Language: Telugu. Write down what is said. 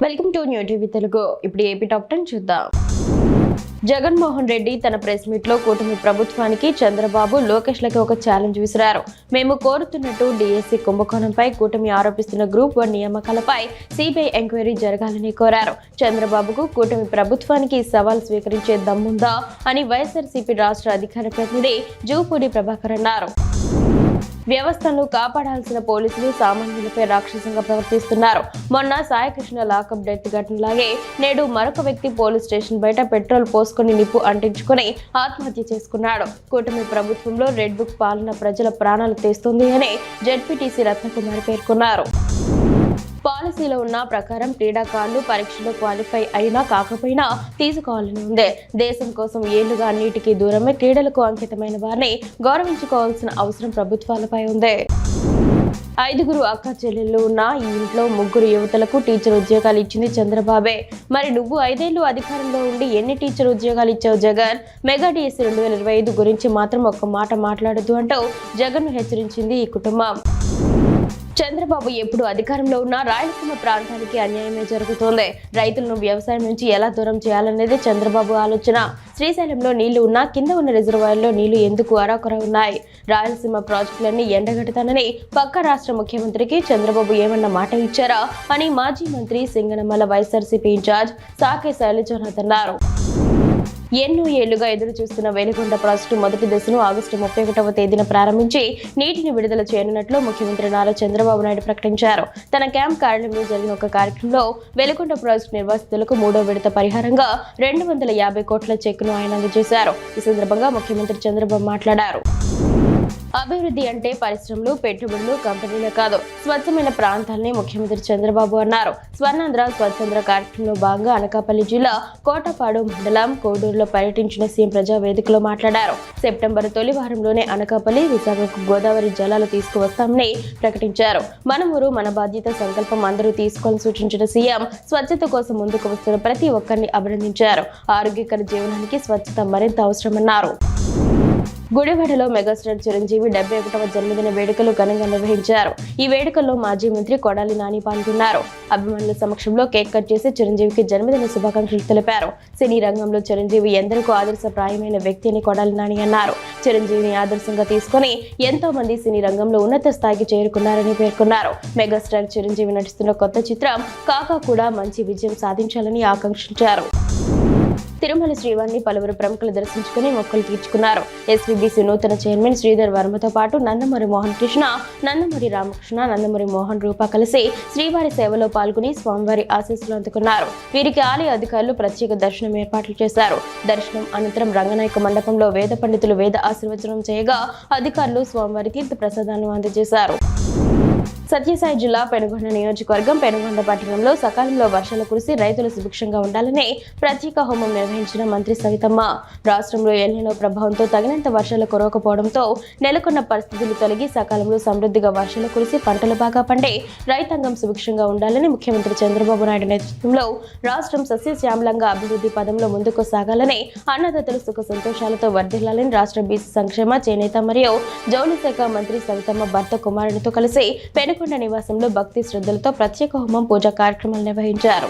Welcome to new TV Telugu. ఇప్పుడు ఏపీ టాప్ 10 చూద్దాం. జగన్మోహన్ రెడ్డి తన ప్రెస్ మీట్ లో కూటమి ప్రభుత్వానికి చంద్రబాబు, లోకేష్లకి ఒక ఛాలెంజ్ విసిరారు. మేము కోరుతున్నట్టు డిఎస్సి కుంభకోణంపై కూటమి ఆరోపిస్తున్న గ్రూప్ 1 నియామకాలపై సిబిఐ ఎంక్వైరీ జరగాలని కోరారు. చంద్రబాబుకు కూటమి ప్రభుత్వానికి సవాల్ స్వీకరించే దమ్ముందా అని వైఎస్ఆర్సీపీ రాష్ట్ర అధికార ప్రతినిధి జూపూడి ప్రభాకర్ అన్నారు. వ్యవస్థను కాపాడాల్సిన పోలీసులు సామాన్యులపై రాక్షసంగా ప్రవర్తిస్తున్నారు. మొన్న సాయికృష్ణ లాకప్ డెత్ ఘటనలాగే నేడు మరొక వ్యక్తి పోలీస్ స్టేషన్ బయట పెట్రోల్ పోసుకుని నిప్పు అంటించుకుని ఆత్మహత్య చేసుకున్నాడు. కూటమి ప్రభుత్వంలో రెడ్ బుక్ పాలన ప్రజల ప్రాణాలు తీస్తుంది అని జెడ్పీటీసీ రత్నకుమారి పేర్కొన్నారు. పాలసీలో ఉన్న ప్రకారం క్రీడాకారులు పరీక్షలో క్వాలిఫై అయినా కాకపోయినా తీసుకోవాలని ఉంది. దేశం కోసం ఏళ్లుగా అన్నిటికీ దూరమే క్రీడలకు అంకితమైన వారిని గౌరవించుకోవాల్సిన అవసరం ప్రభుత్వాలపై ఉంది. 5 అక్క చెల్లెళ్ళు ఉన్న ఈ ఇంట్లో 3 యువతలకు టీచర్ ఉద్యోగాలు ఇచ్చింది చంద్రబాబే. మరి నువ్వు 5 ఏళ్లు అధికారంలో ఉండి ఎన్ని టీచర్ ఉద్యోగాలు ఇచ్చావు జగన్? మెగా డిఎస్సి 2025 గురించి మాత్రం ఒక్క మాట మాట్లాడద్దు అంటూ జగన్ను హెచ్చరించింది ఈ కుటుంబం. చంద్రబాబు ఎప్పుడు అధికారంలో ఉన్నా రాయలసీమ ప్రాంతానికి అన్యాయమే జరుగుతోంది. రైతులను వ్యవసాయం నుంచి ఎలా దూరం చేయాలనేది చంద్రబాబు ఆలోచన. శ్రీశైలంలో నీళ్లు ఉన్నా కింద ఉన్న రిజర్వాయర్లో నీళ్లు ఎందుకు అరాకొర ఉన్నాయి? రాయలసీమ ప్రాజెక్టులన్నీ ఎండగడతానని పక్క రాష్ట్ర ముఖ్యమంత్రికి చంద్రబాబు ఏమన్నా మాట ఇచ్చారా అని మాజీ మంత్రి సింగనమల వైఎస్ఆర్సీపీ ఇన్ఛార్జ్ సాకే శైలజనాథ్ అన్నారు. ఎన్నో ఏళ్లుగా ఎదురు చూస్తున్న వెలిగొండ ప్రాజెక్టు మొదటి దశను ఆగస్టు 31వ తేదీన ప్రారంభించి నీటిని విడుదల చేయనున్నట్లు ముఖ్యమంత్రి నారా చంద్రబాబు నాయుడు ప్రకటించారు. తన క్యాంప్ కార్యాలయంలో జరిగిన ఒక కార్యక్రమంలో వెలిగొండ ప్రాజెక్టు నిర్వాసితులకు 3వ విడత పరిహారంగా 250 కోట్ల చెక్కును ఆయన అందజేశారు. ఈ సందర్భంగా ముఖ్యమంత్రి చంద్రబాబు మాట్లాడారు. అభివృద్ధి అంటే పరిశ్రమలు, పెట్టుబడులు, కంపెనీలే కాదు, స్వచ్ఛమైన ప్రాంతాలని ముఖ్యమంత్రి చంద్రబాబు అన్నారు. స్వర్ణాంధ్ర స్వచ్ఛంద్ర కార్యక్రమంలో భాగంగా అనకాపల్లి జిల్లా కోటపాడు మండలం కోడూరులో పర్యటించిన సీఎం ప్రజావేదికలో మాట్లాడారు. సెప్టెంబర్ తొలి వారంలోనే అనకాపల్లి, విశాఖకు గోదావరి జలాలు తీసుకువస్తామని ప్రకటించారు. మన ఊరు మన బాధ్యత సంకల్పం అందరూ తీసుకోవాలని సూచించిన సీఎం స్వచ్ఛత కోసం ముందుకు వస్తున్న ప్రతి ఒక్కరిని అభినందించారు. ఆరోగ్యకర జీవనానికి స్వచ్ఛత మరింత అవసరమన్నారు. గుడివాడలో మెగాస్టార్ చిరంజీవి 71వ జన్మదిన వేడుకలు ఘనంగా నిర్వహించారు. ఈ వేడుకల్లో మాజీ మంత్రి కొడాలి నాని పాల్గొన్నారు. అభిమానుల సమక్షంలో కేక్ కట్ చేసి చిరంజీవికి జన్మదిన శుభాకాంక్షలు తెలిపారు. సినీ రంగంలో చిరంజీవి ఎందరికో ఆదర్శప్రాయమైన వ్యక్తి అని కొడాలి నాని అన్నారు. చిరంజీవిని ఆదర్శంగా తీసుకుని ఎంతో మంది సినీ రంగంలో ఉన్నత స్థాయికి చేరుకున్నారని పేర్కొన్నారు. మెగాస్టార్ చిరంజీవి నటిస్తున్న కొత్త చిత్రం కాకా కూడా మంచి విజయం సాధించాలని ఆకాంక్షించారు. తిరుమల శ్రీవారిని పలువురు ప్రముఖులు దర్శించుకుని మొక్కులు తీర్చుకున్నారు. ఎస్వీబీసీ నూతన చైర్మన్ శ్రీధర్ వర్మతో పాటు నందమూరి మోహన్ కృష్ణ, నందమూరి రామకృష్ణ, నందమూరి మోహన్ రూప కలిసి శ్రీవారి సేవలో పాల్గొని స్వామివారి ఆశీస్సులు అందుకున్నారు. వీరికి ఆలయ అధికారులు ప్రత్యేక దర్శనం ఏర్పాట్లు చేశారు. దర్శనం అనంతరం రంగనాయక మండపంలో వేద పండితులు వేద ఆశీర్వచనం చేయగా అధికారులు స్వామివారి తీర్థ ప్రసాదాలను అందజేశారు. సత్యసాయి జిల్లా పెనుగొండ నియోజకవర్గం పెనుగొండ పట్టణంలో సకాలంలో వర్షాలు కురిసి రైతులు సుభిక్షంగా ఉండాలని ప్రత్యేక హోమం నిర్వహించిన మంత్రి సవితమ్మ. రాష్ట్రంలో ఎల్నినో ప్రభావంతో తగినంత వర్షాలు కురవకపోవడంతో నెలకొన్న పరిస్థితులు తొలగి సకాలంలో సమృద్ధిగా వర్షాలు కురిసి పంటలు బాగా పండి రైతాంగం సుభిక్షంగా ఉండాలని ముఖ్యమంత్రి చంద్రబాబు నాయుడు నేతృత్వంలో రాష్ట్రం సస్యశ్యామలంగా అభివృద్ధి పదంలో ముందుకు సాగాలని, అన్నదాతలు సుఖ సంతోషాలతో వర్ధిల్లాలని రాష్ట్ర బీసీ సంక్షేమ, చేనేత మరియు జౌళి శాఖ మంత్రి సవితమ్మ భర్త కుమారునితో కలిసి పెనుగొండ నివాసంలో భక్తి శ్రద్ధలతో ప్రత్యేక హోమం పూజా కార్యక్రమాలు నిర్వహించారు.